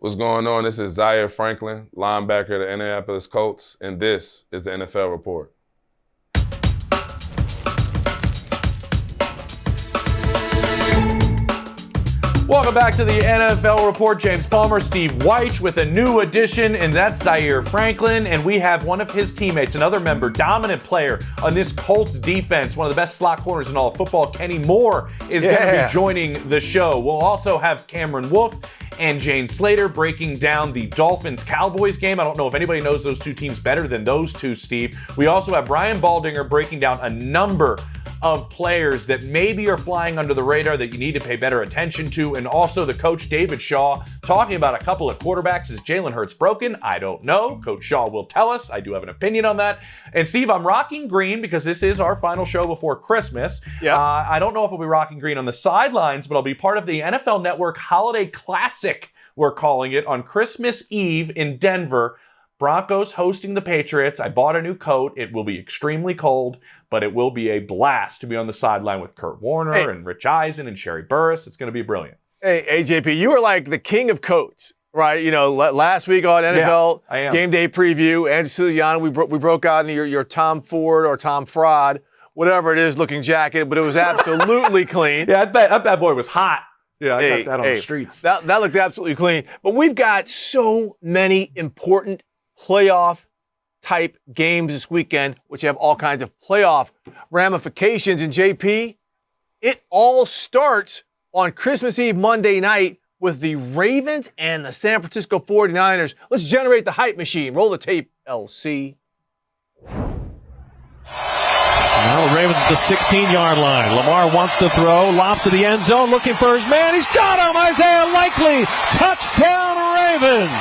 What's going on? This is Zaire Franklin, linebacker of the Indianapolis Colts, and this is the NFL Report. Welcome back to the NFL Report. James Palmer, Steve Wyche with a new addition, and that's Zaire Franklin. And we have one of his teammates, another member, dominant player on this Colts defense, one of the best slot corners in all of football. Kenny Moore is going to be joining the show. We'll also have Cameron Wolfe and Jane Slater breaking down the Dolphins-Cowboys game. I don't know if anybody knows those two teams better than those two, Steve. We also have Brian Baldinger breaking down a number of players that maybe are flying under the radar that you need to pay better attention to, and also the coach David Shaw talking about a couple of quarterbacks. Is Jalen Hurts broken? I don't know. Coach Shaw will tell us. I do have an opinion on that. And Steve, I'm rocking green because this is our final show before Christmas. Yep. I don't know if I'll be rocking green on the sidelines, but I'll be part of the NFL Network Holiday Classic, we're calling it, on Christmas Eve in Denver. Broncos hosting the Patriots. I bought a new coat. It will be extremely cold, but it will be a blast to be on the sideline with Kurt Warner and Rich Eisen and Sherry Burris. It's going to be brilliant. Hey, JP, you are like the king of coats, right? You know, last week on NFL Game Day Preview, and Suliana, we broke out in your Tom Ford or Tom Fraud, whatever it is, looking jacket, but it was absolutely clean. Yeah, that bad boy was hot. Yeah, I got that on the streets. That looked absolutely clean. But we've got so many important playoff-type games this weekend, which have all kinds of playoff ramifications. And, JP, it all starts on Christmas Eve, Monday night, with the Ravens and the San Francisco 49ers. Let's generate the hype machine. Roll the tape, LC. Well, the Ravens at the 16-yard line. Lamar wants to throw, lob to the end zone, looking for his man. He's got him, Isaiah Likely. Touchdown, Ravens.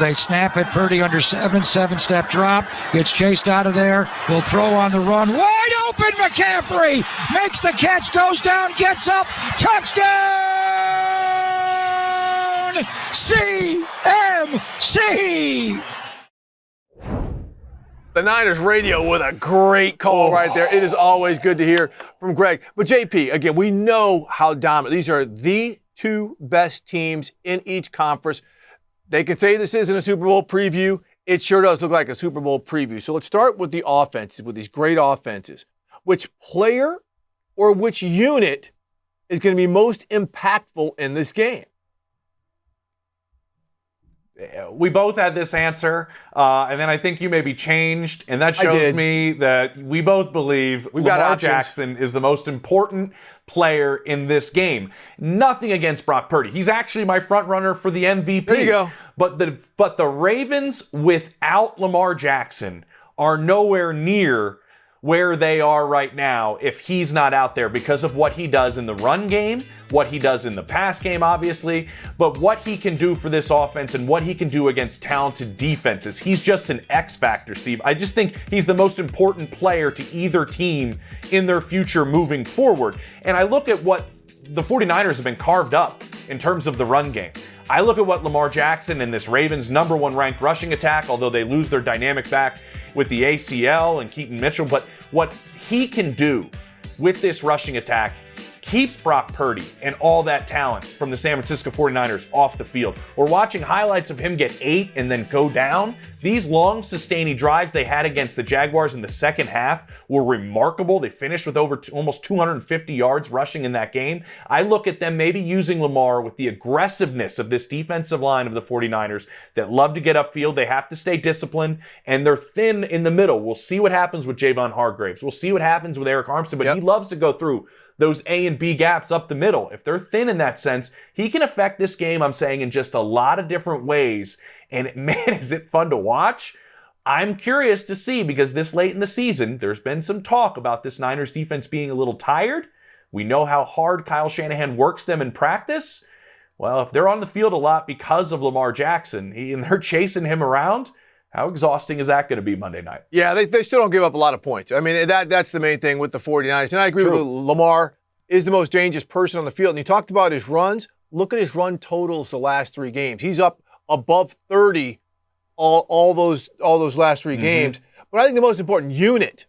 They snap it, Purdy under 7-step drop, gets chased out of there, will throw on the run, wide open, McCaffrey makes the catch, goes down, gets up, touchdown, CMC! The Niners radio with a great call right there. It is always good to hear from Greg. But JP, again, we know how dominant. These are the two best teams in each conference. They can say this isn't a Super Bowl preview. It sure does look like a Super Bowl preview. So let's start with the offenses, with these great offenses. Which player or which unit is going to be most impactful in this game? We both had this answer, and then I think you maybe changed, and that shows me that we both believe Lamar Jackson is the most important player in this game. Nothing against Brock Purdy. He's actually my front runner for the MVP. There you go. But the Ravens without Lamar Jackson are nowhere near where they are right now if he's not out there, because of what he does in the run game, what he does in the pass game, obviously, but what he can do for this offense and what he can do against talented defenses. He's just an X factor, Steve. I just think he's the most important player to either team in their future moving forward. And I look at what the 49ers have been carved up in terms of the run game. I look at what Lamar Jackson and this Ravens number one ranked rushing attack, although they lose their dynamic back with the ACL and Keaton Mitchell, but what he can do with this rushing attack keeps Brock Purdy and all that talent from the San Francisco 49ers off the field. We're watching highlights of him get 8 and then go down. These long sustaining drives they had against the Jaguars in the second half were remarkable. They finished with almost 250 yards rushing in that game. I look at them maybe using Lamar with the aggressiveness of this defensive line of the 49ers that love to get upfield. They have to stay disciplined, and they're thin in the middle. We'll see what happens with Javon Hargraves. We'll see what happens with Eric Armstead, but he loves to go through those A and B gaps up the middle. If they're thin in that sense, he can affect this game, I'm saying, in just a lot of different ways. And man, is it fun to watch. I'm curious to see, because this late in the season, there's been some talk about this Niners defense being a little tired. We know how hard Kyle Shanahan works them in practice. Well, if they're on the field a lot because of Lamar Jackson and they're chasing him around, how exhausting is that going to be Monday night? Yeah, they still don't give up a lot of points. I mean, that's the main thing with the 49ers. And I agree with you. Lamar is the most dangerous person on the field. And you talked about his runs. Look at his run totals the last 3 games. He's up above 30 all those last 3 games. But I think the most important unit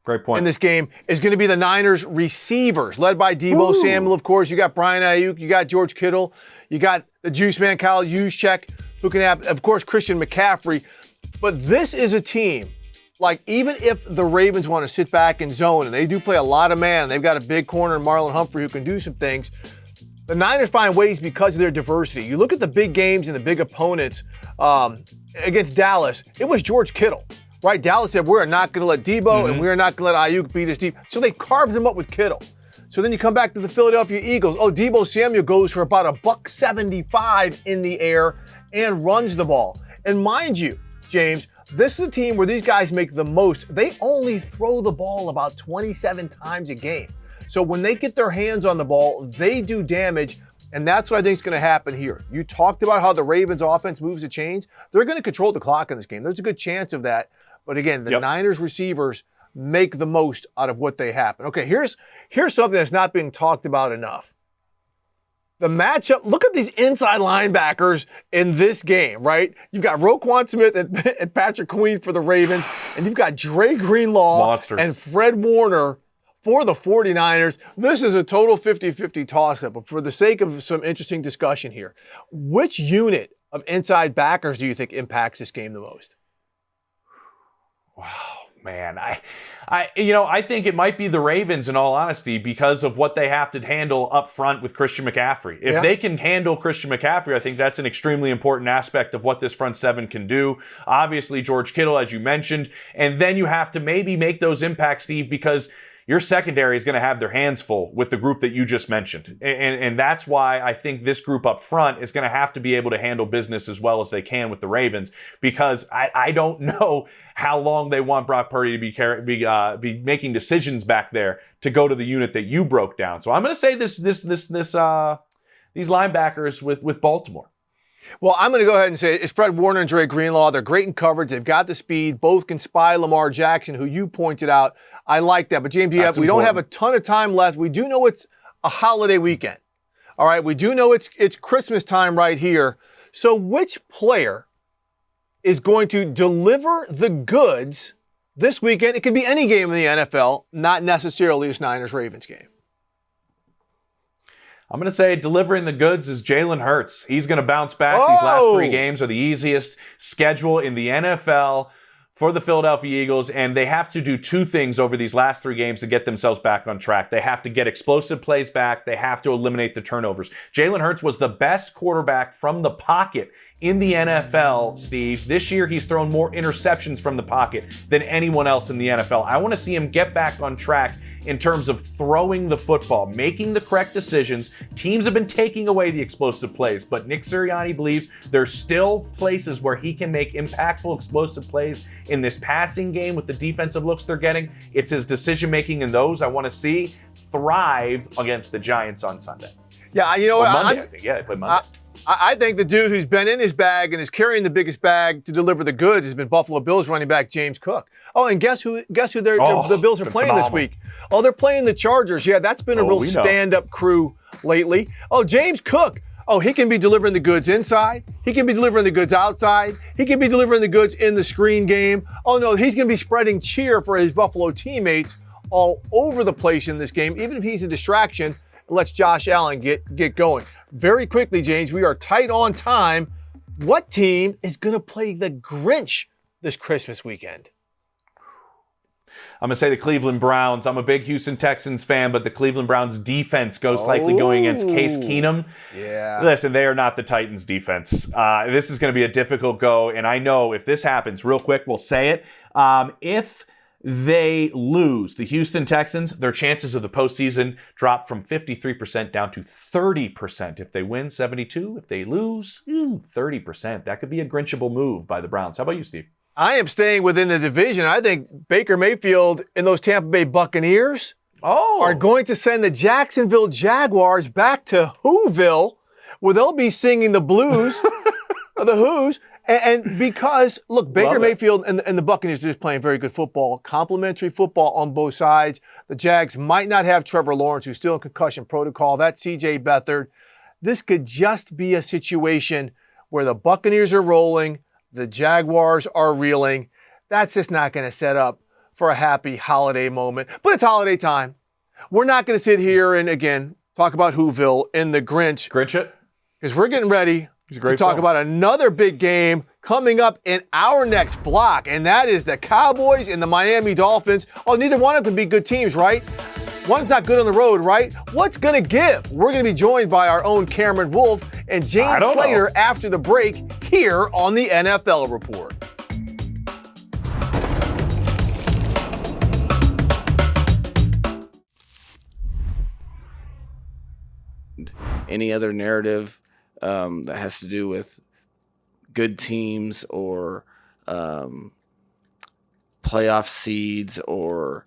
Great point. in this game is going to be the Niners receivers, led by Deebo Samuel, of course. You got Brian Ayuk. You got George Kittle. You got the juice man, Kyle Juszczyk, who can have, of course, Christian McCaffrey. But this is a team, like, even if the Ravens want to sit back and zone, and they do play a lot of man, and they've got a big corner in Marlon Humphrey who can do some things, the Niners find ways because of their diversity. You look at the big games and the big opponents against Dallas, it was George Kittle, right? Dallas said, we're not going to let Debo and we're not going to let Ayuk beat us deep. So they carved him up with Kittle. So then you come back to the Philadelphia Eagles. Oh, Debo Samuel goes for about $175 in the air and runs the ball. And mind you, James, this is a team where these guys make the most. They only throw the ball about 27 times a game. So when they get their hands on the ball, they do damage, and that's what I think is going to happen here. You talked about how the Ravens offense moves the chains. They're going to control the clock in this game. There's a good chance of that. But again, the Niners receivers make the most out of what they happen. Okay, here's something that's not being talked about enough. The matchup, look at these inside linebackers in this game, right? You've got Roquan Smith and Patrick Queen for the Ravens, and you've got Dre Greenlaw and Fred Warner for the 49ers. This is a total 50-50 toss-up, but for the sake of some interesting discussion here, which unit of inside backers do you think impacts this game the most? Wow, man. I think it might be the Ravens, in all honesty, because of what they have to handle up front with Christian McCaffrey. If they can handle Christian McCaffrey, I think that's an extremely important aspect of what this front seven can do. Obviously, George Kittle, as you mentioned, and then you have to maybe make those impacts, Steve, because your secondary is going to have their hands full with the group that you just mentioned. And that's why I think this group up front is going to have to be able to handle business as well as they can with the Ravens, because I don't know how long they want Brock Purdy to be making decisions back there to go to the unit that you broke down. So I'm going to say these linebackers with Baltimore. Well, I'm going to go ahead and say it's Fred Warner and Dre Greenlaw. They're great in coverage. They've got the speed. Both can spy Lamar Jackson, who you pointed out. I like that. But, James, we don't have a ton of time left. We do know it's a holiday weekend. All right, we do know it's Christmas time right here. So which player is going to deliver the goods this weekend? It could be any game in the NFL, not necessarily this Niners-Ravens game. I'm going to say delivering the goods is Jalen Hurts. He's going to bounce back. These last three games are the easiest schedule in the NFL for the Philadelphia Eagles, and they have to do two things over these last three games to get themselves back on track. They have to get explosive plays back. They have to eliminate the turnovers. Jalen Hurts was the best quarterback from the pocket in the NFL, Steve. This year, he's thrown more interceptions from the pocket than anyone else in the NFL. I want to see him get back on track in terms of throwing the football, making the correct decisions. Teams have been taking away the explosive plays, but Nick Sirianni believes there's still places where he can make impactful explosive plays in this passing game with the defensive looks they're getting. It's his decision-making in those I want to see thrive against the Giants on Sunday. Yeah, you know what? Monday, I think. Yeah, they play Monday. I think the dude who's been in his bag and is carrying the biggest bag to deliver the goods has been Buffalo Bills running back James Cook. Oh, and guess who the Bills are playing this week? Oh, they're playing the Chargers. Yeah, that's been a real stand-up crew lately. Oh, James Cook. Oh, he can be delivering the goods inside. He can be delivering the goods outside. He can be delivering the goods in the screen game. Oh, no, he's going to be spreading cheer for his Buffalo teammates all over the place in this game, even if he's a distraction. Lets Josh Allen get going. Very quickly, James, we are tight on time. What team is going to play the Grinch this Christmas weekend? I'm going to say the Cleveland Browns. I'm a big Houston Texans fan, but the Cleveland Browns defense goes likely going against Case Keenum. Yeah. Listen, they are not the Titans defense. This is going to be a difficult go, and I know if this happens, real quick, we'll say it. If they lose, the Houston Texans, their chances of the postseason drop from 53% down to 30%. If they win, 72%. If they lose, 30%. That could be a Grinchable move by the Browns. How about you, Steve? I am staying within the division. I think Baker Mayfield and those Tampa Bay Buccaneers are going to send the Jacksonville Jaguars back to Whoville, where they'll be singing the blues of the Who's. And because, look, Baker Mayfield and the Buccaneers are just playing very good football, complimentary football on both sides. The Jags might not have Trevor Lawrence, who's still in concussion protocol. That's C.J. Beathard. This could just be a situation where the Buccaneers are rolling, the Jaguars are reeling. That's just not going to set up for a happy holiday moment. But it's holiday time. We're not going to sit here and, again, talk about Whoville and the Grinch. Grinch it? because we're getting ready to great talk film. about another big game coming up in our next block, and that is the Cowboys and the Miami Dolphins. Oh, neither one of them be good teams, right? One's not good on the road, right? What's going to give? We're going to be joined by our own Cameron Wolf and James Slater after the break here on the NFL Report. Any other narrative that has to do with good teams or playoff seeds or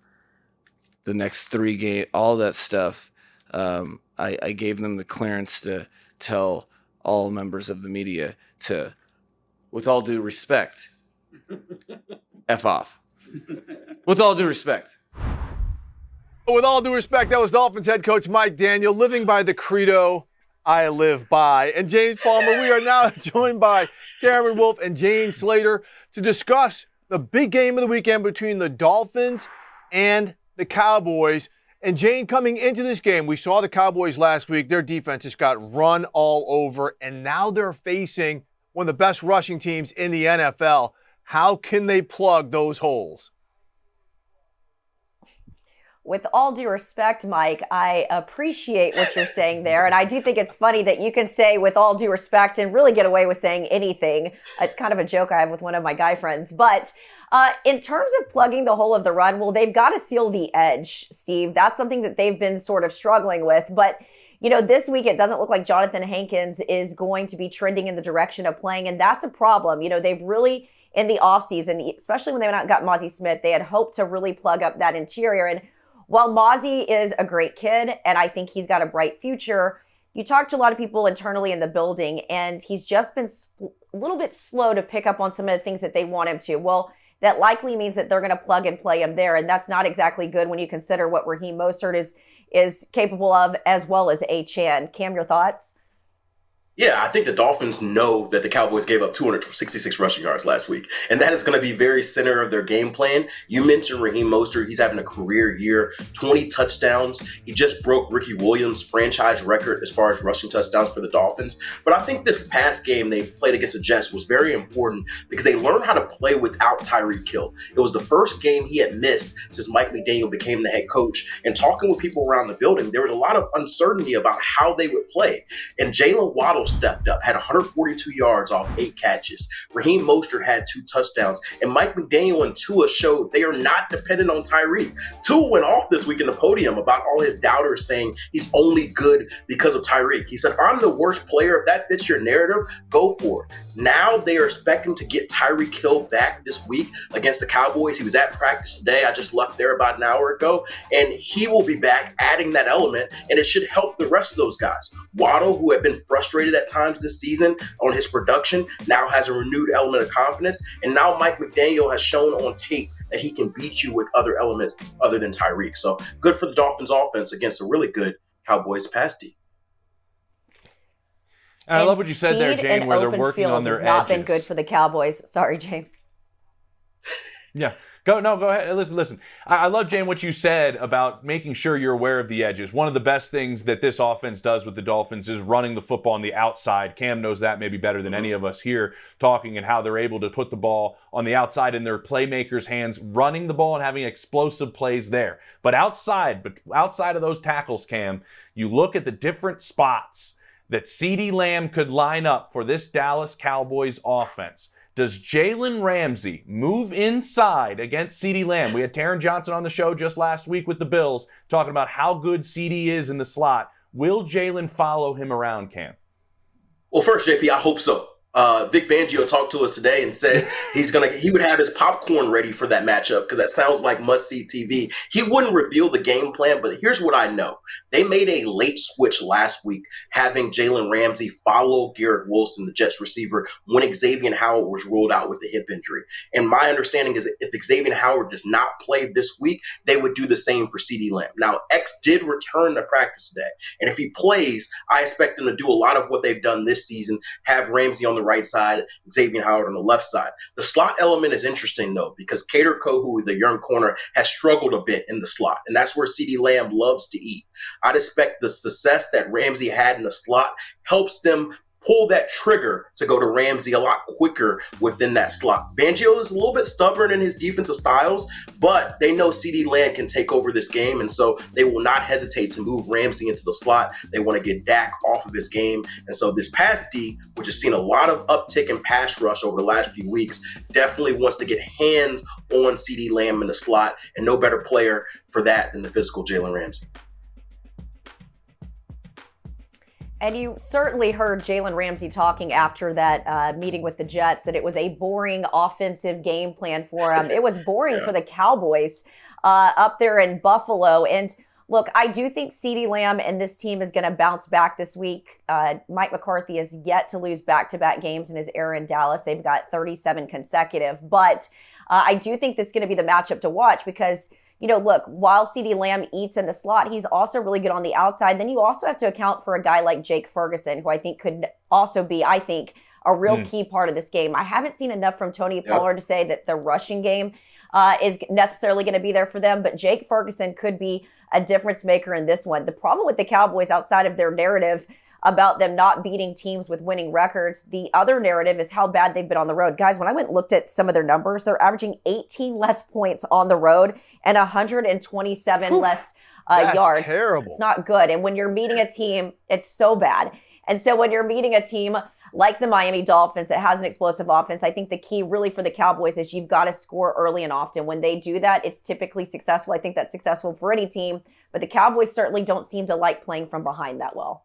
the next 3 games, all that stuff, I gave them the clearance to tell all members of the media to, with all due respect, F off. With all due respect. With all due respect, that was Dolphins head coach Mike Daniel, living by the credo I live by. And James Palmer, we are now joined by Cameron Wolf and Jane Slater to discuss the big game of the weekend between the Dolphins and the Cowboys. And Jane, coming into this game, we saw the Cowboys last week. Their defense just got run all over, and now they're facing one of the best rushing teams in the NFL. How can they plug those holes? With all due respect, Mike, I appreciate what you're saying there. And I do think it's funny that you can say with all due respect and really get away with saying anything. It's kind of a joke I have with one of my guy friends. But in terms of plugging the hole of the run, well, they've got to seal the edge, Steve. That's something that they've been sort of struggling with. But, you know, this week it doesn't look like Jonathan Hankins is going to be trending in the direction of playing. And that's a problem. You know, they've really, in the offseason, especially when they went out and got Mozzie Smith, they had hoped to really plug up that interior. And while Mozzie is a great kid, and I think he's got a bright future, you talk to a lot of people internally in the building, and he's just been a little bit slow to pick up on some of the things that they want him to. Well, that likely means that they're going to plug and play him there, and that's not exactly good when you consider what Raheem Mostert is capable of, as well as Achane. Cam, your thoughts? Yeah, I think the Dolphins know that the Cowboys gave up 266 rushing yards last week, and that is going to be very center of their game plan. You mentioned Raheem Mostert. He's having a career year, 20 touchdowns. He just broke Ricky Williams' franchise record as far as rushing touchdowns for the Dolphins. But I think this past game they played against the Jets was very important because they learned how to play without Tyreek Hill. It was the first game he had missed since Mike McDaniel became the head coach. And talking with people around the building, there was a lot of uncertainty about how they would play. And Jalen Waddle stepped up, had 142 yards off 8 catches. Raheem Mostert had 2 touchdowns. And Mike McDaniel and Tua showed they are not dependent on Tyreek. Tua went off this week in the podium about all his doubters saying he's only good because of Tyreek. He said, if I'm the worst player, if that fits your narrative, go for it. Now they are expecting to get Tyreek Hill back this week against the Cowboys. He was at practice today. I just left there about an hour ago. And he will be back adding that element, and it should help the rest of those guys. Waddle, who had been frustrated at times this season on his production, now has a renewed element of confidence. And now Mike McDaniel has shown on tape that he can beat you with other elements other than Tyreek. So good for the Dolphins offense against a really good Cowboys pass D. I love what you said there, Jane, where they're working on their edges. Not been good for the Cowboys. Sorry, James. Yeah. Go ahead. Listen. I love, Jane, what you said about making sure you're aware of the edges. One of the best things that this offense does with the Dolphins is running the football on the outside. Cam knows that maybe better than any of us here talking, and how they're able to put the ball on the outside in their playmakers' hands, running the ball and having explosive plays there. But outside of those tackles, Cam, you look at the different spots that CeeDee Lamb could line up for this Dallas Cowboys offense. Does Jalen Ramsey move inside against CeeDee Lamb? We had Taron Johnson on the show just last week with the Bills talking about how good CeeDee is in the slot. Will Jalen follow him around, Cam? Well, first, JP, I hope so. Vic Fangio talked to us today and said he would have his popcorn ready for that matchup because that sounds like must-see TV. He wouldn't reveal the game plan, but here's what I know. They made a late switch last week, having Jalen Ramsey follow Garrett Wilson, the Jets receiver, when Xavier Howard was ruled out with a hip injury. And my understanding is that if Xavier Howard does not play this week, they would do the same for CeeDee Lamb. Now, X did return to practice today, and if he plays, I expect them to do a lot of what they've done this season, have Ramsey on the right side, Xavier Howard on the left side. The slot element is interesting, though, because Kader Kohu, the young corner, has struggled a bit in the slot, and that's where CeeDee Lamb loves to eat. I'd expect the success that Ramsey had in the slot helps them pull that trigger to go to Ramsey a lot quicker within that slot. Fangio is a little bit stubborn in his defensive styles, but they know CeeDee Lamb can take over this game, and so they will not hesitate to move Ramsey into the slot. They want to get Dak off of his game, and so this pass D, which has seen a lot of uptick in pass rush over the last few weeks, definitely wants to get hands on CeeDee Lamb in the slot, and no better player for that than the physical Jalen Ramsey. And you certainly heard Jalen Ramsey talking after that meeting with the Jets that it was a boring offensive game plan for him. It was boring for the Cowboys up there in Buffalo. And look, I do think CeeDee Lamb and this team is going to bounce back this week. Mike McCarthy has yet to lose back-to-back games in his era in Dallas. They've got 37 consecutive. But I do think this is going to be the matchup to watch because look, while CeeDee Lamb eats in the slot, he's also really good on the outside. Then you also have to account for a guy like Jake Ferguson, who I think could also be, a real key part of this game. I haven't seen enough from Tony Pollard to say that the rushing game is necessarily going to be there for them, but Jake Ferguson could be a difference maker in this one. The problem with the Cowboys, outside of their narrative about them not beating teams with winning records, the other narrative is how bad they've been on the road. Guys, when I went and looked at some of their numbers, they're averaging 18 less points on the road and 127 less yards. Terrible. It's not good. And when you're meeting a team, it's so bad. And so when you're meeting a team like the Miami Dolphins that has an explosive offense, I think the key really for the Cowboys is you've got to score early and often. When they do that, it's typically successful. I think that's successful for any team, but the Cowboys certainly don't seem to like playing from behind that well.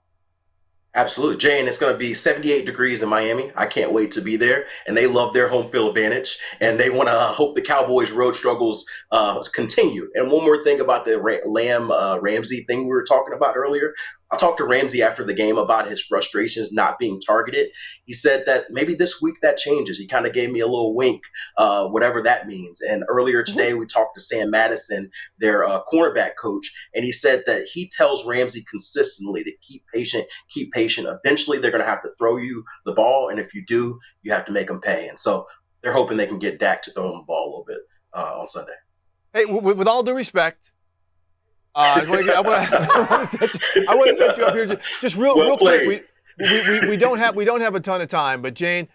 Absolutely. Jane, it's going to be 78 degrees in Miami. I can't wait to be there. And they love their home field advantage. And they want to hope the Cowboys' road struggles continue. And one more thing about the Ramsey thing we were talking about earlier. I talked to Ramsey after the game about his frustrations not being targeted. He said that maybe this week that changes. He kind of gave me a little wink, whatever that means. And earlier today, we talked to Sam Madison, their cornerback coach, and he said that he tells Ramsey consistently to keep patient. Eventually, they're going to have to throw you the ball, and if you do, you have to make them pay. And so they're hoping they can get Dak to throw him the ball a little bit on Sunday. Hey, with all due respect, I want to set you up here just real quick. We don't have a ton of time, but Jane,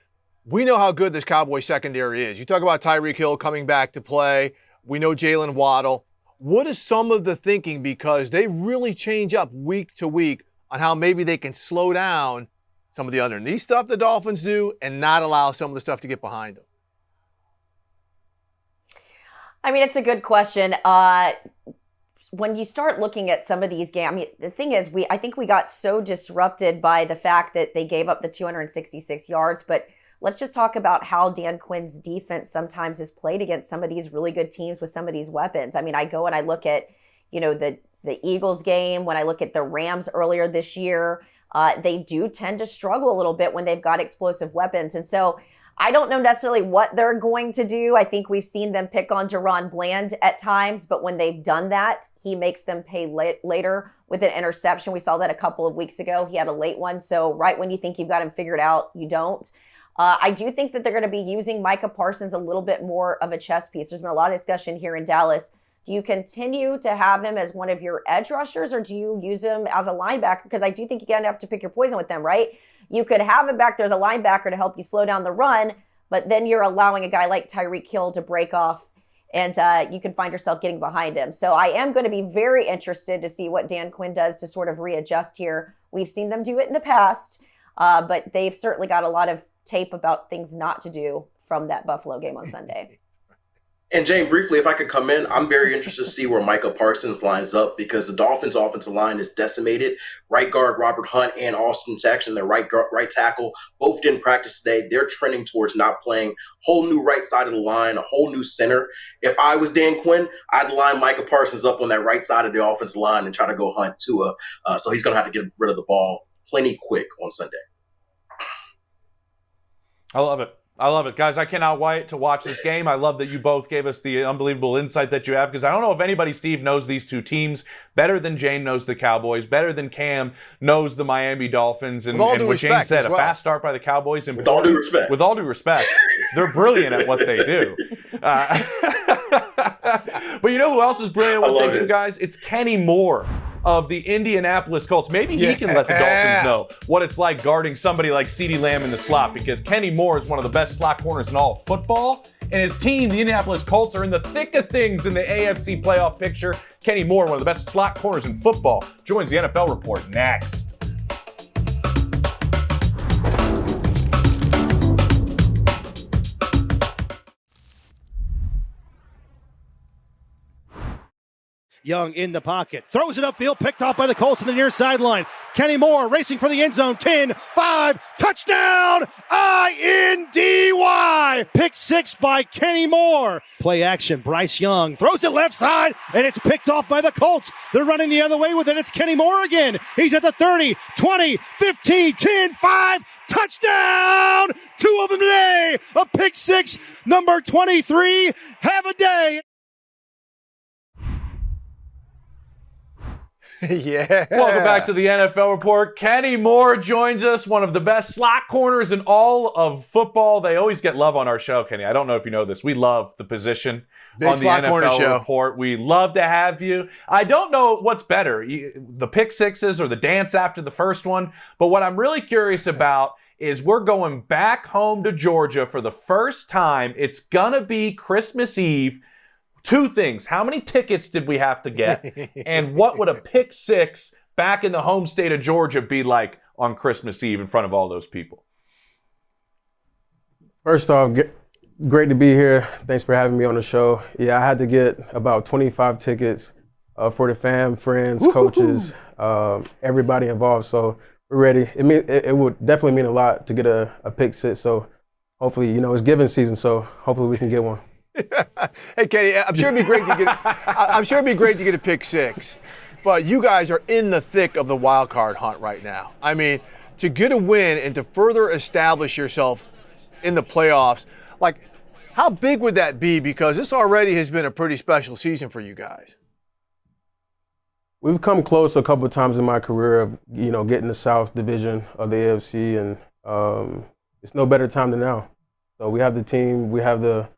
we know how good this Cowboy secondary is. You talk about Tyreek Hill coming back to play. We know Jalen Waddle. What is some of the thinking, because they really change up week to week on how maybe they can slow down some of the underneath stuff the Dolphins do and not allow some of the stuff to get behind them? I mean, it's a good question. When you start looking at some of these games, the thing is, I think we got so disrupted by the fact that they gave up the 266 yards, but let's just talk about how Dan Quinn's defense sometimes is played against some of these really good teams with some of these weapons. I mean, I go and I look at, the Eagles game, when I look at the Rams earlier this year, they do tend to struggle a little bit when they've got explosive weapons. And so I don't know necessarily what they're going to do. I think we've seen them pick on Deron Bland at times, but when they've done that, he makes them pay later with an interception. We saw that a couple of weeks ago. He had a late one. So right when you think you've got him figured out, you don't. I do think that they're going to be using Micah Parsons a little bit more of a chess piece. There's been a lot of discussion here in Dallas. Do you continue to have him as one of your edge rushers, or do you use him as a linebacker? Because I do think you're going to have to pick your poison with them, right? You could have him back there as a linebacker to help you slow down the run, but then you're allowing a guy like Tyreek Hill to break off, and you can find yourself getting behind him. So I am going to be very interested to see what Dan Quinn does to sort of readjust here. We've seen them do it in the past, but they've certainly got a lot of tape about things not to do from that Buffalo game on Sunday. And Jane, briefly, if I could come in, I'm very interested to see where Micah Parsons lines up, because the Dolphins' offensive line is decimated. Right guard Robert Hunt and Austin Jackson, their right tackle, both didn't practice today. They're trending towards not playing. Whole new right side of the line, a whole new center. If I was Dan Quinn, I'd line Micah Parsons up on that right side of the offensive line and try to go hunt Tua. So he's going to have to get rid of the ball plenty quick on Sunday. I love it. Guys, I cannot wait to watch this game. I love that you both gave us the unbelievable insight that you have, because I don't know if anybody, Steve, knows these two teams better than Jane knows the Cowboys, better than Cam knows the Miami Dolphins. And what Jane said, a fast start by the Cowboys. With all due respect. With all due respect. They're brilliant at what they do. But you know who else is brilliant at what they do, guys? It's Kenny Moore of the Indianapolis Colts. Maybe he can let the Dolphins know what it's like guarding somebody like CeeDee Lamb in the slot, because Kenny Moore is one of the best slot corners in all of football. And his team, the Indianapolis Colts, are in the thick of things in the AFC playoff picture. Kenny Moore, one of the best slot corners in football, joins the NFL Report next. Young in the pocket, throws it upfield, picked off by the Colts on the near sideline. Kenny Moore racing for the end zone, 10, 5, touchdown, INDY! Pick 6 by Kenny Moore. Play action, Bryce Young throws it left side, and it's picked off by the Colts. They're running the other way with it. It's Kenny Moore again. He's at the 30, 20, 15, 10, 5, touchdown! 2 of them today. A pick 6, number 23. Have a day. Yeah. Welcome back to the NFL Report. Kenny Moore joins us, one of the best slot corners in all of football. They always get love on our show, Kenny. I don't know if you know this. We love the position Big on the slot corner NFL show. Report. We love to have you. I don't know what's better, the pick sixes or the dance after the first one, but what I'm really curious about is we're going back home to Georgia for the first time. It's going to be Christmas Eve. 2 things. How many tickets did we have to get? And what would a pick 6 back in the home state of Georgia be like on Christmas Eve in front of all those people? First off, great to be here. Thanks for having me on the show. Yeah, I had to get about 25 tickets for the fam, friends, coaches, everybody involved. So we're ready. It would definitely mean a lot to get a pick 6. So hopefully, it's giving season. So hopefully we can get one. Hey, Kenny, I'm sure it'd be great to get a pick 6, but you guys are in the thick of the wild card hunt right now. I mean, to get a win and to further establish yourself in the playoffs, like, how big would that be? Because this already has been a pretty special season for you guys. We've come close a couple of times in my career of, getting the South Division of the AFC, and it's no better time than now. So we have the team, we have the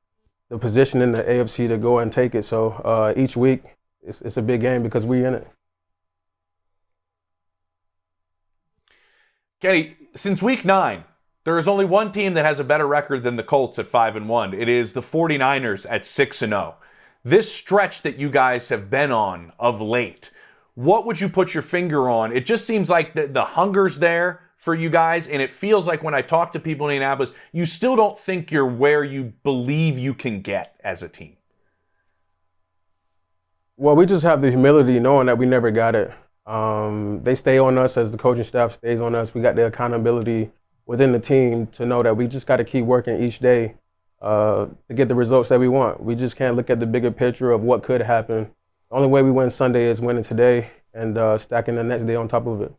position in the AFC to go and take it. So each week, it's a big game because we're in it. Kenny, since week 9, there is only one team that has a better record than the Colts at 5-1. It is the 49ers at 6-0. This stretch that you guys have been on of late, what would you put your finger on? It just seems like the hunger's there for you guys, and it feels like when I talk to people in Indianapolis, you still don't think you're where you believe you can get as a team. Well, we just have the humility knowing that we never got it. They stay on us as the coaching staff stays on us. We got the accountability within the team to know that we just got to keep working each day to get the results that we want. We just can't look at the bigger picture of what could happen. The only way we win Sunday is winning today and stacking the next day on top of it.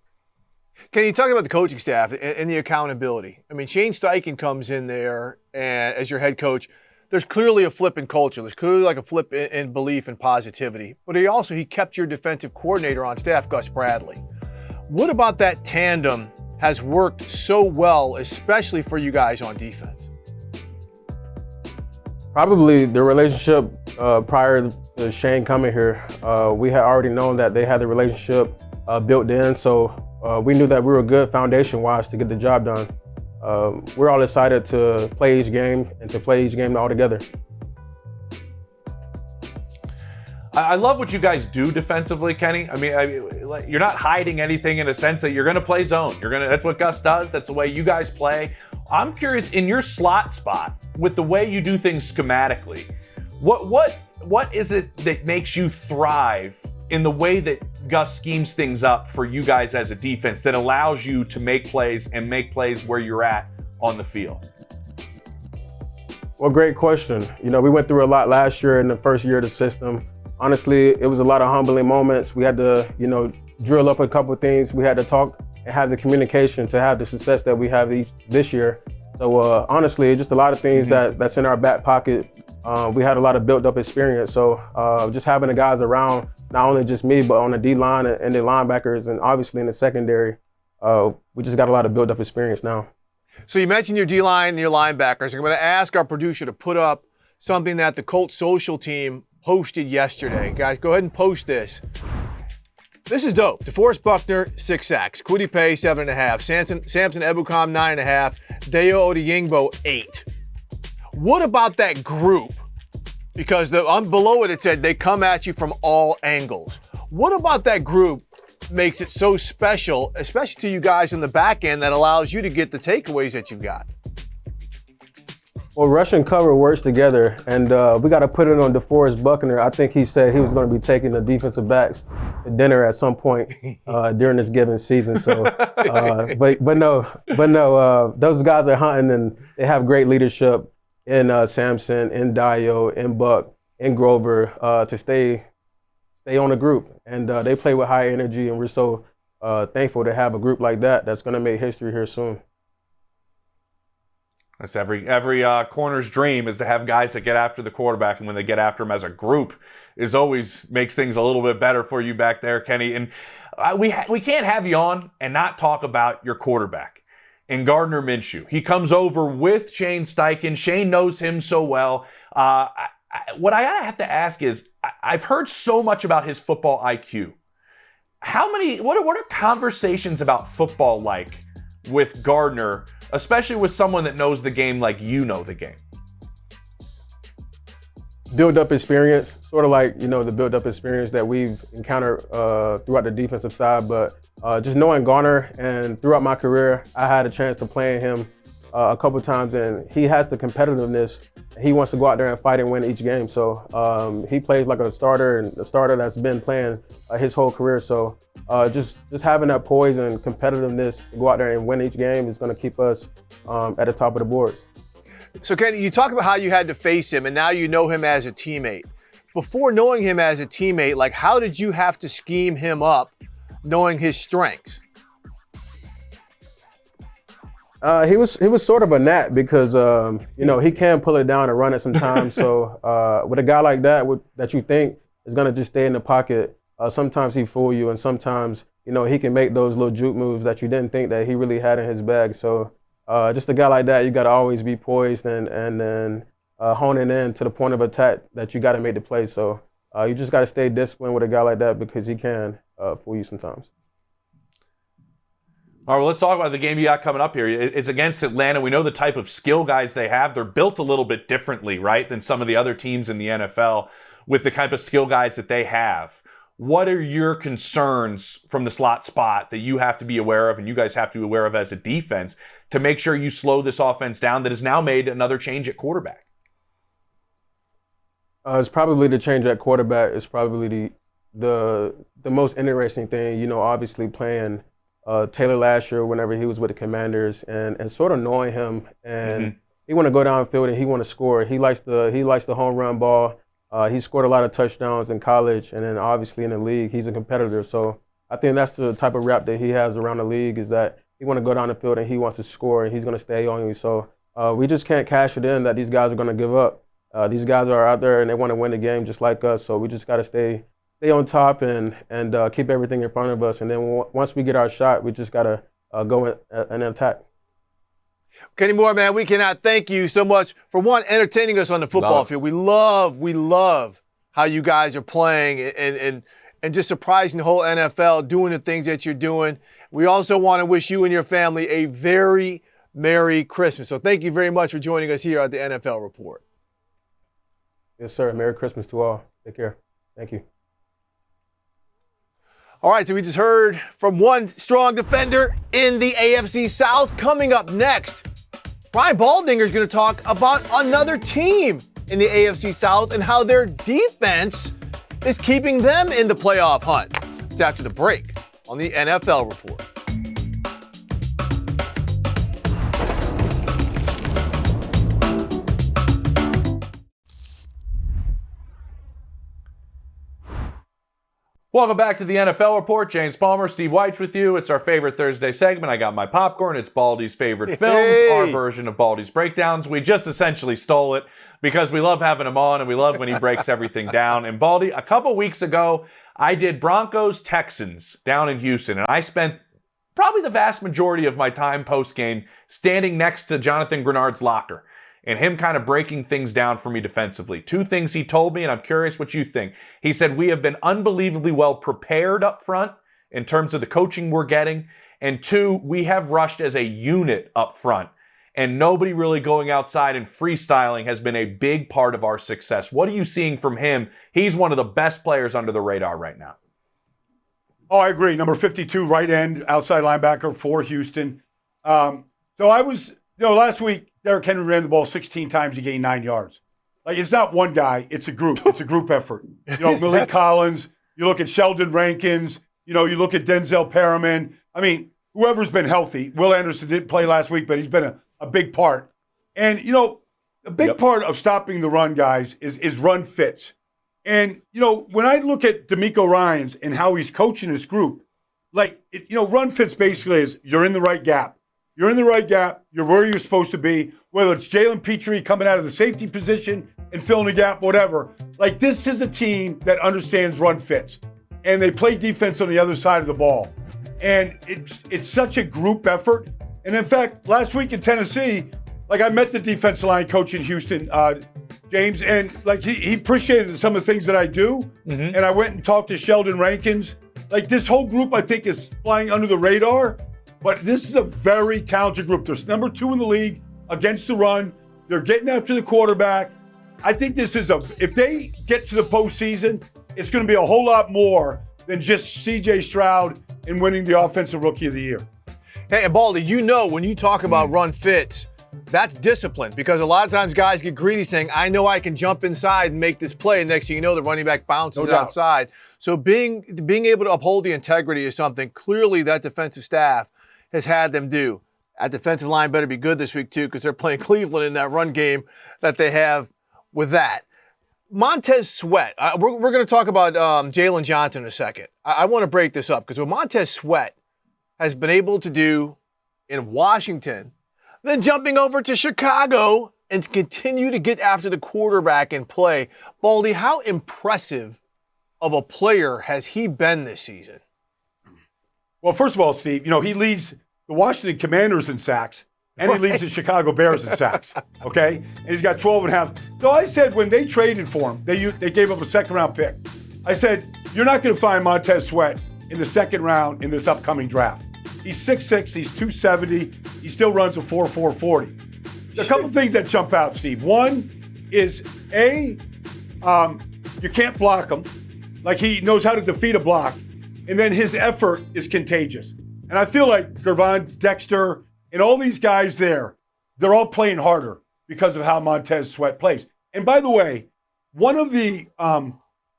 Can you talk about the coaching staff and the accountability? I mean, Shane Steichen comes in there and as your head coach. There's clearly a flip in culture. There's clearly like a flip in belief and positivity. But he kept your defensive coordinator on staff, Gus Bradley. What about that tandem has worked so well, especially for you guys on defense? Probably the relationship prior to Shane coming here. We had already known that they had the relationship built in. So we knew that we were good foundation-wise to get the job done. We're all excited to play each game and to play each game all together. I love what you guys do defensively, Kenny. I mean, you're not hiding anything in a sense that you're going to play zone. That's what Gus does. That's the way you guys play. I'm curious, in your slot spot, with the way you do things schematically, what is it that makes you thrive in the way that Gus schemes things up for you guys as a defense that allows you to make plays and make plays where you're at on the field? Well, great question. We went through a lot last year in the first year of the system. Honestly, it was a lot of humbling moments. We had to, drill up a couple of things. We had to talk and have the communication to have the success that we have this year. So honestly, just a lot of things that's in our back pocket. We had a lot of built up experience. So just having the guys around, not only just me, but on the D-line and the linebackers and obviously in the secondary, we just got a lot of built up experience now. So you mentioned your D-line and your linebackers. I'm going to ask our producer to put up something that the Colts social team posted yesterday. Guys, go ahead and post this. This is dope. DeForest Buckner, 6 sacks. Kwity Paye, 7.5. Samson Ebukam, 9.5. Dayo Odeyingbo, 8. What about that group? Because below it said they come at you from all angles. What about that group makes it so special, especially to you guys in the back end, that allows you to get the takeaways that you've got? Well, rush and cover works together, and we got to put it on DeForest Buckner. I think he said he was going to be taking the defensive backs to dinner at some point during this given season. So, but no, those guys are hunting, and they have great leadership in Samson, in Dayo, in Buck, in Grover to stay on the group, and they play with high energy, and we're so thankful to have a group like that that's going to make history here soon. That's every corner's dream, is to have guys that get after the quarterback, and when they get after him as a group, is always makes things a little bit better for you back there, Kenny. And we can't have you on and not talk about your quarterback, and Gardner Minshew. He comes over with Shane Steichen. Shane knows him so well. What I have to ask is, I've heard so much about his football IQ. What are conversations about football like with Gardner, especially with someone that knows the game like you know the game? Build up experience, sort of like, the build up experience that we've encountered throughout the defensive side. But just knowing Garner, and throughout my career, I had a chance to play him a couple times, and he has the competitiveness. He wants to go out there and fight and win each game. So he plays like a starter, and a starter that's been playing his whole career. So just having that poise and competitiveness to go out there and win each game is going to keep us at the top of the boards. So, Kenny, you talk about how you had to face him, and now you know him as a teammate. Before knowing him as a teammate, how did you have to scheme him up, knowing his strengths? He was sort of a gnat because he can pull it down and run it sometimes. So with a guy like that that you think is going to just stay in the pocket, sometimes he fool you, and sometimes he can make those little juke moves that you didn't think that he really had in his bag. So just a guy like that, you got to always be poised and then honing in to the point of attack that you got to make the play. So you just got to stay disciplined with a guy like that because he can fool you sometimes. All right, well, let's talk about the game you got coming up here. It's against Atlanta. We know the type of skill guys they have. They're built a little bit differently, right, than some of the other teams in the NFL with the type of skill guys that they have. What are your concerns from the slot spot that you have to be aware of, and you guys have to be aware of as a defense, to make sure you slow this offense down that has now made another change at quarterback? It's probably the change at quarterback. It's probably the most interesting thing. Obviously playing Taylor last year whenever he was with the Commanders, and sort of knowing him, and he want to go downfield and he want to score. He likes the home run ball. He scored a lot of touchdowns in college, and then obviously in the league he's a competitor. So I think that's the type of rap that he has around the league, is that he want to go down the field and he wants to score, and he's going to stay on you. So we just can't cash it in that these guys are going to give up. These guys are out there and they want to win the game just like us. So we just got to stay on top and keep everything in front of us. And then once we get our shot, we just got to go and attack. Kenny Moore, man, we cannot thank you so much for, one, entertaining us on the football field. We love how you guys are playing and just surprising the whole NFL, doing the things that you're doing. We also want to wish you and your family a very Merry Christmas. So thank you very much for joining us here at the NFL Report. Yes, sir. Merry Christmas to all. Take care. Thank you. All right, so we just heard from one strong defender in the AFC South. Coming up next, Brian Baldinger is going to talk about another team in the AFC South and how their defense is keeping them in the playoff hunt. It's after the break on the NFL Report. Welcome back to the NFL Report. James Palmer, Steve Weich with you. It's our favorite Thursday segment. I got my popcorn. It's Baldy's favorite films, our version of Baldy's breakdowns. We just essentially stole it because we love having him on and we love when he breaks everything down. And Baldy, a couple weeks ago, I did Broncos-Texans down in Houston, and I spent probably the vast majority of my time post-game standing next to Jonathan Grenard's locker. and him kind of breaking things down for me defensively. 2 things he told me, and I'm curious what you think. He said, we have been unbelievably well prepared up front in terms of the coaching we're getting. And 2, we have rushed as a unit up front. And nobody really going outside and freestyling has been a big part of our success. What are you seeing from him? He's one of the best players under the radar right now. Oh, I agree. Number 52, right end, outside linebacker for Houston. So I was, last week, Derrick Henry ran the ball 16 times. He gained 9 yards. Like, it's not one guy. It's a group. It's a group effort. Malik Collins, you look at Sheldon Rankins, you look at Denzel Perriman. I mean, whoever's been healthy. Will Anderson didn't play last week, but he's been a big part. And, a big part of stopping the run, guys, is run fits. And, when I look at DeMeco Ryans and how he's coaching his group, run fits basically is you're in the right gap. You're in the right gap. You're where you're supposed to be, whether it's Jalen Petrie coming out of the safety position and filling the gap, whatever. Like, this is a team that understands run fits. And they play defense on the other side of the ball. And it's such a group effort. And in fact, last week in Tennessee, I met the defensive line coach in Houston, James, and he appreciated some of the things that I do. Mm-hmm. And I went and talked to Sheldon Rankins. This whole group, I think, is flying under the radar. But this is a very talented group. They're number 2 in the league against the run. They're getting after the quarterback. I think this is if they get to the postseason, it's going to be a whole lot more than just C.J. Stroud and winning the Offensive Rookie of the Year. Hey, and Baldy, when you talk about run fits, that's discipline, because a lot of times guys get greedy saying, I know I can jump inside and make this play. And next thing you know, the running back bounces outside. So being able to uphold the integrity is something clearly that defensive staff has had them do. That defensive line better be good this week too, because they're playing Cleveland in that run game that they have with that. Montez Sweat, we're going to talk about Jalen Johnson in a second. I want to break this up, because what Montez Sweat has been able to do in Washington, then jumping over to Chicago and continue to get after the quarterback and play. Baldy, how impressive of a player has he been this season? Well, first of all, Steve, he leads the Washington Commanders in sacks, and he leads the Chicago Bears in sacks, okay? And he's got 12 and a half. So I said when they traded for him, they gave up a second-round pick. I said, you're not going to find Montez Sweat in the second round in this upcoming draft. He's 6'6", he's 270, he still runs a 4.4 40. A couple things that jump out, Steve. One is, you can't block him. He knows how to defeat a block. And then his effort is contagious. And I feel like Gervon Dexter and all these guys they're all playing harder because of how Montez Sweat plays. And by the way, one of the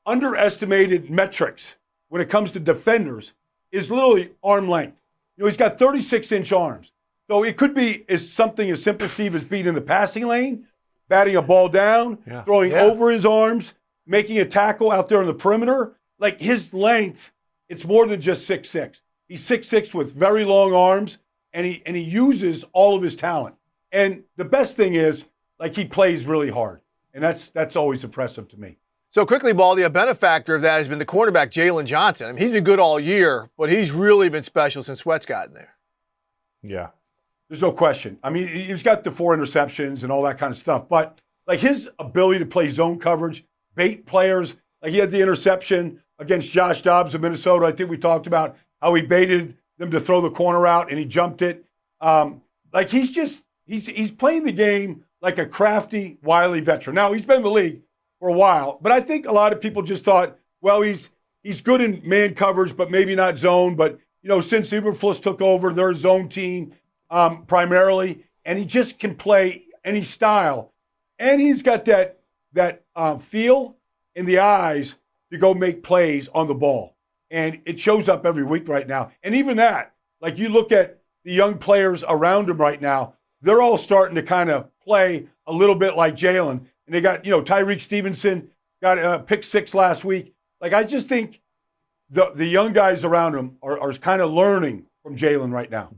underestimated metrics when it comes to defenders is literally arm length. He's got 36-inch arms. So it could be something as simple, Steve, as being in the passing lane, batting a ball down, throwing over his arms, making a tackle out there on the perimeter. His length, it's more than just 6'6". He's 6'6" with very long arms, and he uses all of his talent. And the best thing is, he plays really hard. And that's always impressive to me. So quickly, Baldy, a benefactor of that has been the cornerback, Jalen Johnson. I mean, he's been good all year, but he's really been special since Sweat's gotten there. Yeah. There's no question. I mean, he's got the 4 interceptions and all that kind of stuff. But, his ability to play zone coverage, bait players, he had the interception against Josh Dobbs of Minnesota. I think we talked about how he baited them to throw the corner out, and he jumped it. He's playing the game like a crafty, wily veteran. Now, he's been in the league for a while, but I think a lot of people just thought, well, he's good in man coverage, but maybe not zone. But, since Eberflus took over, their zone team primarily, and he just can play any style. And he's got that feel in the eyes to go make plays on the ball. And it shows up every week right now. And even that, you look at the young players around him right now, they're all starting to kind of play a little bit like Jalen. And they got, Tyreek Stevenson got a pick 6 last week. I just think the young guys around him are kind of learning from Jalen right now.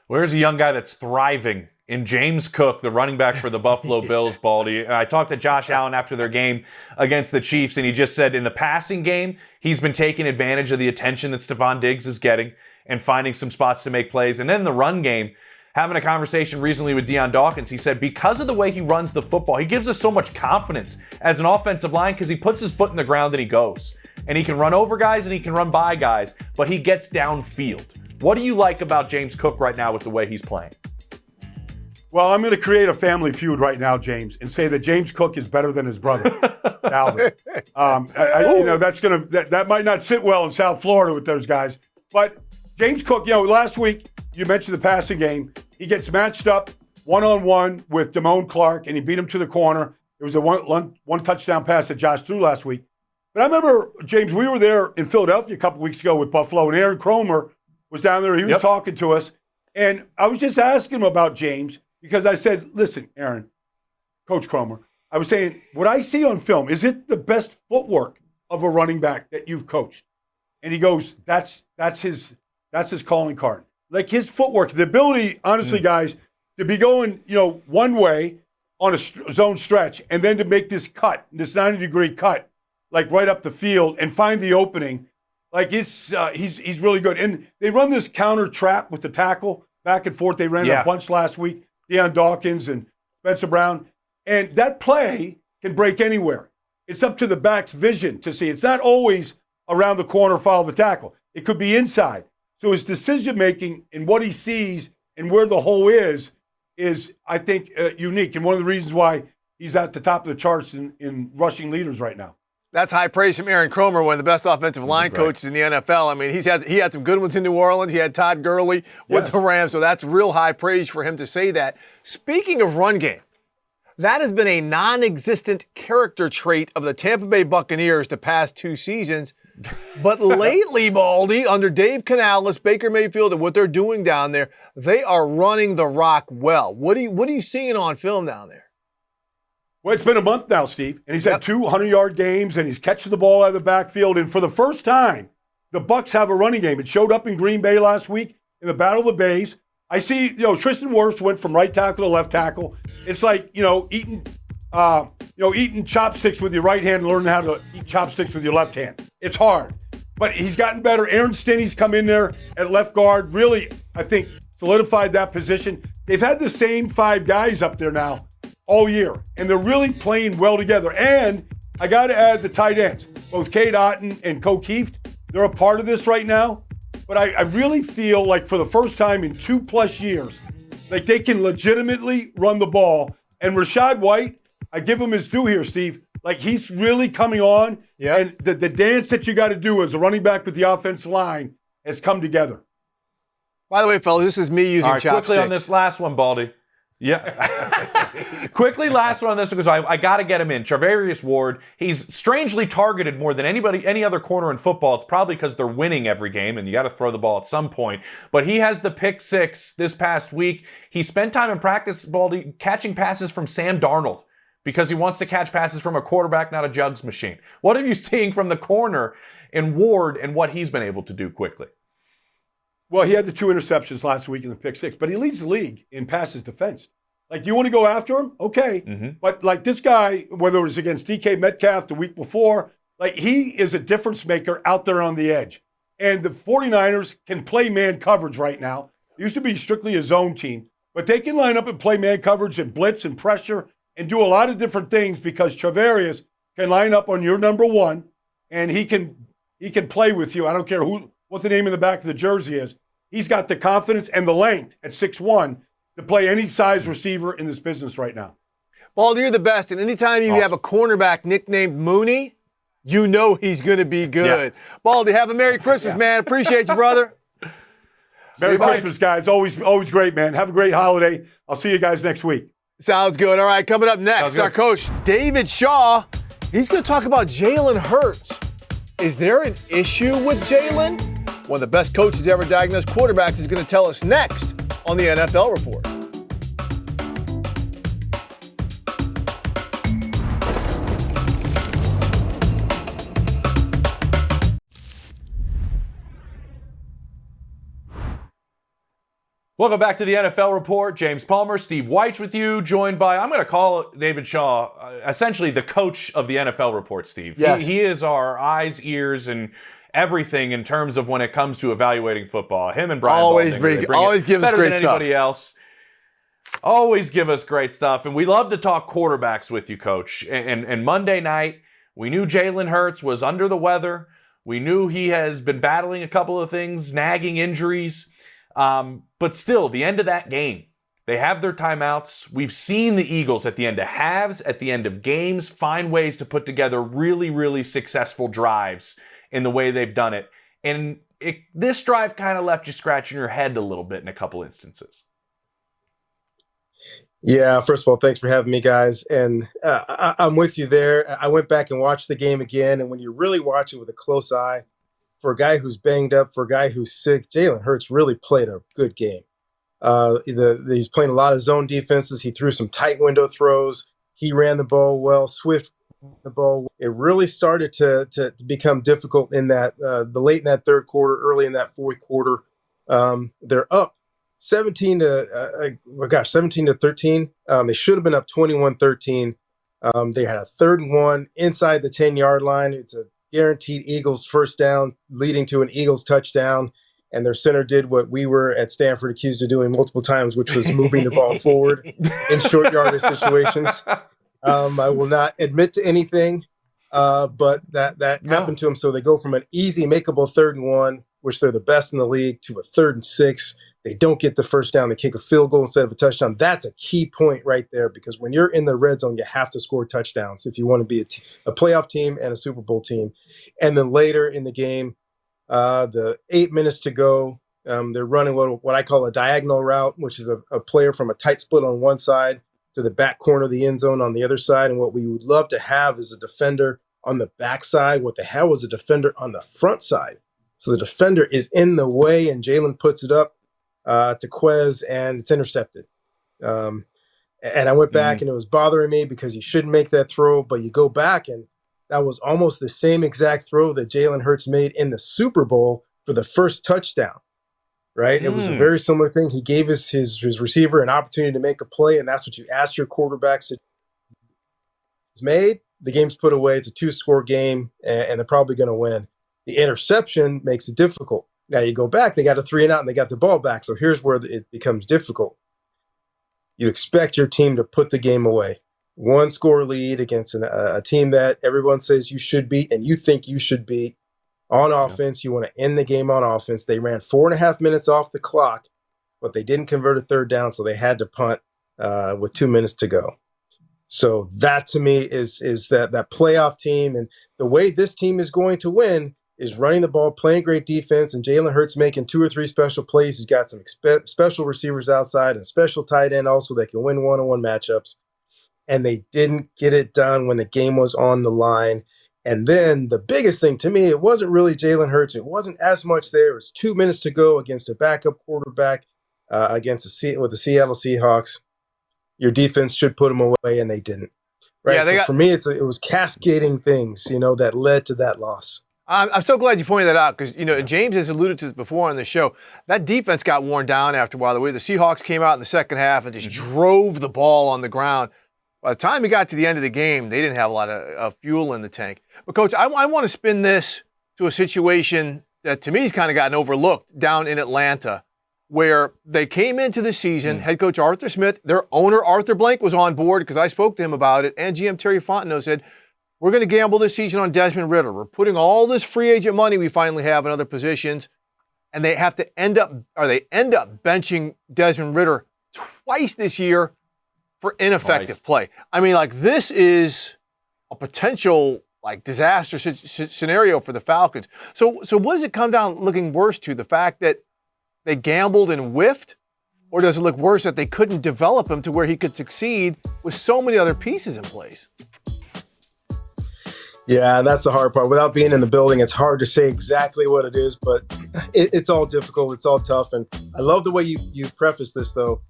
Where's a young guy that's thriving in James Cook, the running back for the Buffalo Bills, Baldy? I talked to Josh Allen after their game against the Chiefs, and he just said in the passing game, he's been taking advantage of the attention that Stephon Diggs is getting and finding some spots to make plays. And then in the run game, having a conversation recently with Deion Dawkins. He said because of the way he runs the football, he gives us so much confidence as an offensive line because he puts his foot in the ground and he goes. And he can run over guys and he can run by guys, but he gets downfield. What do you like about James Cook right now with the way he's playing? Well, I'm going to create a family feud right now, James, and say that James Cook is better than his brother, Dalvin. That might not sit well in South Florida with those guys. But James Cook, last week you mentioned the passing game. He gets matched up one-on-one with Damone Clark, and he beat him to the corner. It was a one touchdown pass that Josh threw last week. But I remember, James, we were there in Philadelphia a couple weeks ago with Buffalo, and Aaron Cromer was down there. He was talking to us. And I was just asking him about James because I said, listen, Aaron, Coach Cromer, I was saying, what I see on film, is it the best footwork of a running back that you've coached? And he goes, that's his calling card. Like his footwork, the ability, honestly, guys, to be going, one way on a zone stretch and then to make this cut, this 90-degree cut, like right up the field and find the opening. Like he's really good. And they run this counter trap with the tackle back and forth. They ran a bunch last week, Deion Dawkins and Spencer Brown. And that play can break anywhere. It's up to the back's vision to see. It's not always around the corner, follow the tackle. It could be inside. So his decision-making and what he sees and where the hole is I think, unique. And one of the reasons why he's at the top of the charts in rushing leaders right now. That's high praise from Aaron Cromer, one of the best offensive line coaches in the NFL. I mean, he had some good ones in New Orleans. He had Todd Gurley with the Rams, so that's real high praise for him to say that. Speaking of run game, that has been a non-existent character trait of the Tampa Bay Buccaneers the past 2 seasons. But lately, Baldy, under Dave Canales, Baker Mayfield, and what they're doing down there, they are running the rock well. What are you seeing on film down there? Well, it's been a month now, Steve, and he's had 200-yard games, and he's catching the ball out of the backfield. And for the first time, the Bucs have a running game. It showed up in Green Bay last week in the Battle of the Bays. I see, Tristan Wirfs went from right tackle to left tackle. It's like, eating chopsticks with your right hand and learning how to eat chopsticks with your left hand. It's hard, but he's gotten better. Aaron Stinney's come in there at left guard, really, I think, solidified that position. They've had the same 5 guys up there now all year, and they're really playing well together. And I got to add the tight ends, both Cade Otton and O'Keefe. They're a part of this right now. But I really feel like for the first time in 2+ years, like they can legitimately run the ball. And Rachaad White, I give him his due here, Steve. Like he's really coming on. Yeah. And the dance that you got to do as a running back with the offensive line has come together. By the way, fellas, this is me using chopsticks. Quickly on this last one, Baldy. Yeah. Quickly, last one on this because I got to get him in. Charvarius Ward, he's strangely targeted more than any other corner in football. It's probably because they're winning every game and you got to throw the ball at some point. But he has the pick 6 this past week. He spent time in practice, Baldy, catching passes from Sam Darnold because he wants to catch passes from a quarterback, not a jugs machine. What are you seeing from the corner in Ward and what he's been able to do quickly? Well, he had the 2 interceptions last week in the pick 6, but he leads the league in passes defense. Like, you want to go after him? Okay. Mm-hmm. But, like, this guy, whether it was against DK Metcalf the week before, like, he is a difference maker out there on the edge. And the 49ers can play man coverage right now. It used to be strictly a zone team. But they can line up and play man coverage and blitz and pressure and do a lot of different things because Charvarius can line up on your number 1, and he can play with you. I don't care what the name in the back of the jersey is. He's got the confidence and the length at 6'1" to play any size receiver in this business right now. Baldy, you're the best. And anytime you have a cornerback nicknamed Mooney, you know he's going to be good. Yeah. Baldy, have a Merry Christmas, man. Appreciate you, brother. Merry Christmas, guys. Always great, man. Have a great holiday. I'll see you guys next week. Sounds good. All right, coming up next, our coach, David Shaw. He's going to talk about Jalen Hurts. Is there an issue with Jalen? One of the best coaches ever diagnosed quarterbacks is going to tell us next on the NFL Report. Welcome back to the NFL Report. James Palmer, Steve Weich with you, joined by, I'm going to call David Shaw, essentially the coach of the NFL Report, Steve. Yes. He is our eyes, ears, and everything in terms of when it comes to evaluating football. Him and Brian always Balding, gives us great better than anybody else. Always give us great stuff, and we love to talk quarterbacks with you, Coach. And Monday night, we knew Jalen Hurts was under the weather. We knew he has been battling a couple of things, nagging injuries. But still, the end of that game, they have their timeouts. We've seen the Eagles at the end of halves, at the end of games, find ways to put together really, really successful drives in the way they've done it. And this drive kind of left you scratching your head a little bit in a couple instances. Yeah, first of all, thanks for having me, guys. And I'm with you there. I went back and watched the game again. And when you really watch it with a close eye, for a guy who's banged up, for a guy who's sick, Jalen Hurts really played a good game. He's playing a lot of zone defenses. He threw some tight window throws. He ran the ball well. Swift ran the ball. It really started to become difficult in that the late in that third quarter, early in that fourth quarter. They're up 17 to 13. They should have been up 21-13. They had a 3rd and 1 inside the 10-yard line. It's a guaranteed Eagles first down, leading to an Eagles touchdown. And their center did what we were at Stanford accused of doing multiple times, which was moving the ball forward in short yardage situations. I will not admit to anything, but that happened to them. So they go from an easy, makeable 3rd and 1, which they're the best in the league, to a 3rd and 6. They don't get the first down. They kick a field goal instead of a touchdown. That's a key point right there, because when you're in the red zone, you have to score touchdowns if you want to be a playoff team and a Super Bowl team. And then later in the game, the 8 minutes to go, they're running what I call a diagonal route, which is a player from a tight split on one side to the back corner of the end zone on the other side. And what we would love to have is a defender on the back side. What they had was a defender on the front side. So the defender is in the way, and Jalen puts it up to Quez, and it's intercepted. And I went back, and it was bothering me because you shouldn't make that throw, but you go back, and that was almost the same exact throw that Jalen Hurts made in the Super Bowl for the first touchdown, right? It was a very similar thing. He gave his receiver an opportunity to make a play, and that's what you ask your quarterbacks to. It's made, the game's put away, it's a 2-score game, and they're probably going to win. The interception makes it difficult. Now you go back, they got a 3-and-out, and they got the ball back. So here's where it becomes difficult. You expect your team to put the game away. 1-score lead against a team that everyone says you should beat and you think you should beat on offense. You want to end the game on offense. They ran 4.5 minutes off the clock, but they didn't convert a 3rd down, so they had to punt with 2 minutes to go. So that to me is that playoff team, and the way this team is going to win is running the ball, playing great defense, and Jalen Hurts making 2 or 3 special plays. He's got some special receivers outside and a special tight end also that can win one-on-one matchups. And they didn't get it done when the game was on the line. And then the biggest thing to me, it wasn't really Jalen Hurts. It wasn't as much there. It was 2 minutes to go against a backup quarterback with the Seattle Seahawks. Your defense should put them away, and they didn't. Right. Yeah, for me, it was cascading things, that led to that loss. I'm so glad you pointed that out because, James has alluded to this before on the show. That defense got worn down after a while. The way the Seahawks came out in the second half and just drove the ball on the ground. By the time we got to the end of the game, they didn't have a lot of fuel in the tank. But, Coach, I want to spin this to a situation that, to me, has kind of gotten overlooked down in Atlanta, where they came into the season, head coach Arthur Smith, their owner Arthur Blank was on board because I spoke to him about it, and GM Terry Fontenot said, we're going to gamble this season on Desmond Ridder. We're putting all this free agent money we finally have in other positions, and they end up benching Desmond Ridder twice this year for ineffective play. I mean, this is a potential disaster scenario for the Falcons. So what does it come down looking worse to? The fact that they gambled and whiffed, or does it look worse that they couldn't develop him to where he could succeed with so many other pieces in place? Yeah, and that's the hard part. Without being in the building, it's hard to say exactly what it is, but it's all difficult. It's all tough. And I love the way you preface this, though.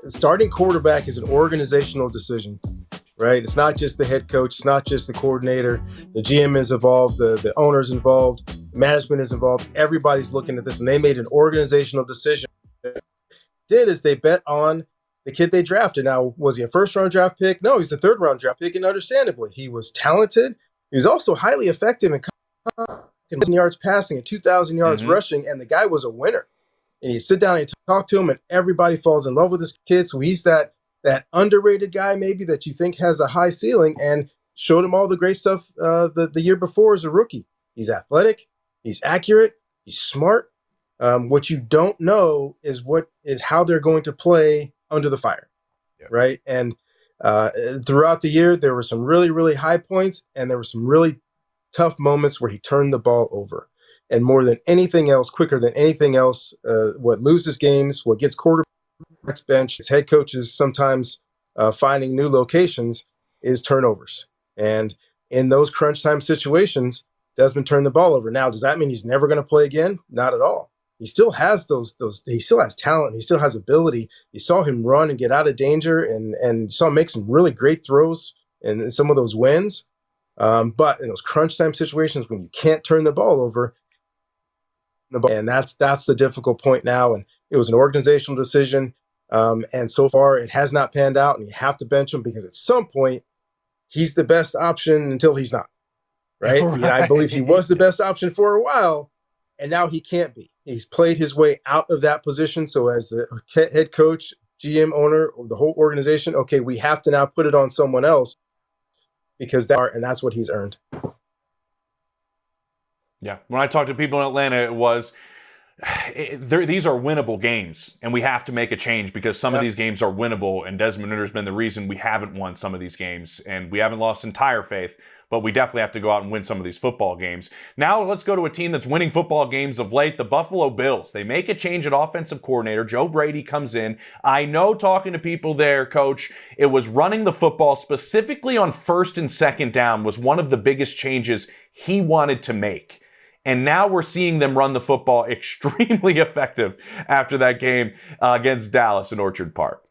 Starting quarterback is an organizational decision, right? It's not just the head coach. It's not just the coordinator. The GM is involved. The owner's involved. Management is involved. Everybody's looking at this, and they made an organizational decision. What they did is they bet on the kid they drafted. Now, was he a first-round draft pick? No, he's a third-round draft pick, and understandably, he was talented. He was also highly effective in 1,000 yards passing and 2,000 yards rushing, and the guy was a winner. and you sit down and talk to him, and everybody falls in love with this kid. So he's that underrated guy maybe that you think has a high ceiling, and showed him all the great stuff the year before as a rookie. He's athletic, he's accurate, he's smart. What you don't know is how they're going to play under the fire, right? And throughout the year, there were some really, really high points, and there were some really tough moments where he turned the ball over. And more than anything else, quicker than anything else, what loses games, what gets quarterbacks bench, his head coaches sometimes finding new locations is turnovers. And in those crunch time situations, Desmond turned the ball over. Now, does that mean he's never going to play again? Not at all. He still has he still has talent. He still has ability. You saw him run and get out of danger, and saw him make some really great throws in some of those wins. But in those crunch time situations when you can't turn the ball over, and that's the difficult point now. And it was an organizational decision. And so far it has not panned out, and you have to bench him because at some point he's the best option until he's not. Right? Right. I believe he was the best option for a while, and now he can't be. He's played his way out of that position. So as the head coach, GM, owner, or the whole organization, okay, we have to now put it on someone else because that's what he's earned. Yeah. When I talked to people in Atlanta, it was these are winnable games, and we have to make a change because some of these games are winnable, and Desmond Ridder's been the reason we haven't won some of these games, and we haven't lost entire faith, but we definitely have to go out and win some of these football games. Now let's go to a team that's winning football games of late, the Buffalo Bills. They make a change at offensive coordinator. Joe Brady comes in. I know, talking to people there, Coach, it was running the football specifically on first and second down was one of the biggest changes he wanted to make. And now we're seeing them run the football extremely effective after that game against Dallas in Orchard Park.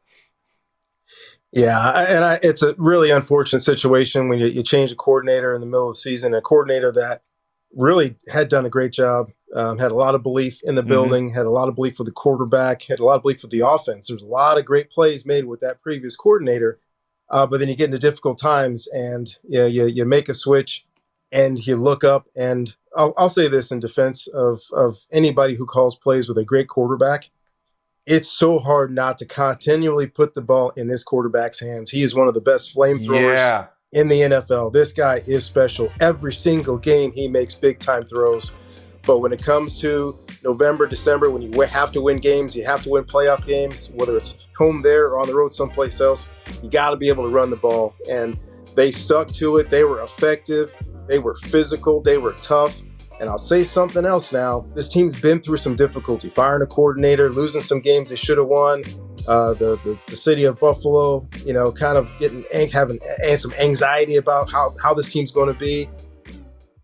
Yeah, and it's a really unfortunate situation when you change a coordinator in the middle of the season, a coordinator that really had done a great job, had a lot of belief in the building, had a lot of belief with the quarterback, had a lot of belief with the offense. There's a lot of great plays made with that previous coordinator, but then you get into difficult times and you make a switch and you look up, and I'll say this in defense of anybody who calls plays with a great quarterback. It's so hard not to continually put the ball in this quarterback's hands. He is one of the best flamethrowers in the NFL. This guy is special. Every single game he makes big-time throws. But when it comes to November, December, when you have to win games, you have to win playoff games, whether it's home there or on the road someplace else, you got to be able to run the ball. And they stuck to it. They were effective. They were physical. They were tough. And I'll say something else now. This team's been through some difficulty, firing a coordinator, losing some games they should have won. The city of Buffalo, kind of having some anxiety about how this team's going to be.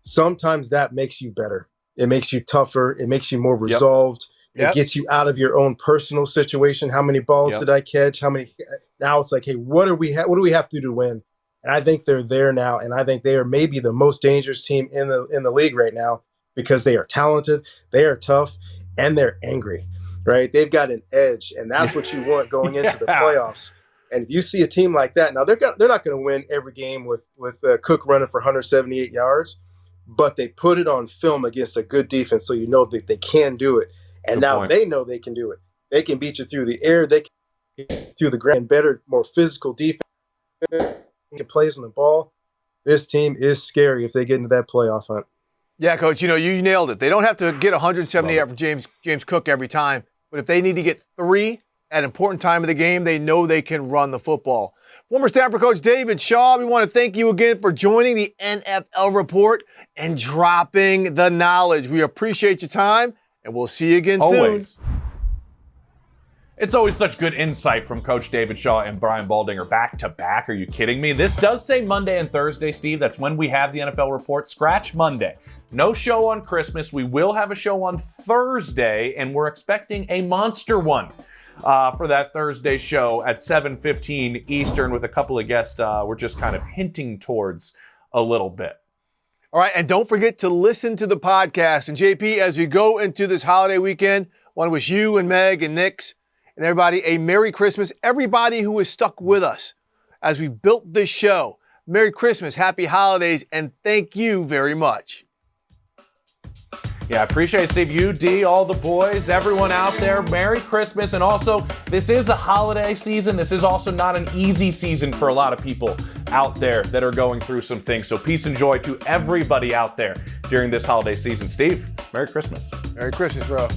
Sometimes that makes you better. It makes you tougher. It makes you more resolved. It gets you out of your own personal situation. How many balls did I catch? How many? Now it's like, hey, what do we have to do to win? And I think they're there now, and I think they are maybe the most dangerous team in the league right now because they are talented, they are tough, and they're angry, right? They've got an edge, and that's what you want going into the playoffs. And if you see a team like that, now they're not going to win every game with Cook running for 178 yards, but they put it on film against a good defense, so you know that they can do it. And now they know they can do it. They can beat you through the air, they can through the ground, better, more physical defense. Plays on the ball. This team is scary if they get into that playoff hunt. Yeah, Coach, you nailed it. They don't have to get 178 from James Cook every time, but if they need to get 3 at an important time of the game, they know they can run the football. Former staffer Coach David Shaw, we want to thank you again for joining the NFL Report and dropping the knowledge. We appreciate your time, and we'll see you again soon. It's always such good insight from Coach David Shaw and Brian Baldinger back to back. Are you kidding me? This does say Monday and Thursday, Steve. That's when we have the NFL Report. Scratch Monday. No show on Christmas. We will have a show on Thursday, and we're expecting a monster one for that Thursday show at 7:15 Eastern with a couple of guests we're just kind of hinting towards a little bit. All right, and don't forget to listen to the podcast. And JP, as we go into this holiday weekend, I want to wish you and Meg and Nix and everybody a Merry Christmas. Everybody who has stuck with us as we've built this show. Merry Christmas, Happy Holidays, and thank you very much. Yeah, Yeah, I appreciate it, Steve. You, D, all the boys, everyone out there, Merry Christmas. And also, this is a holiday season. This is also not an easy season for a lot of people out there that are going through some things. So peace and joy to everybody out there during this holiday season. Steve, Merry Christmas. Merry Christmas, bro.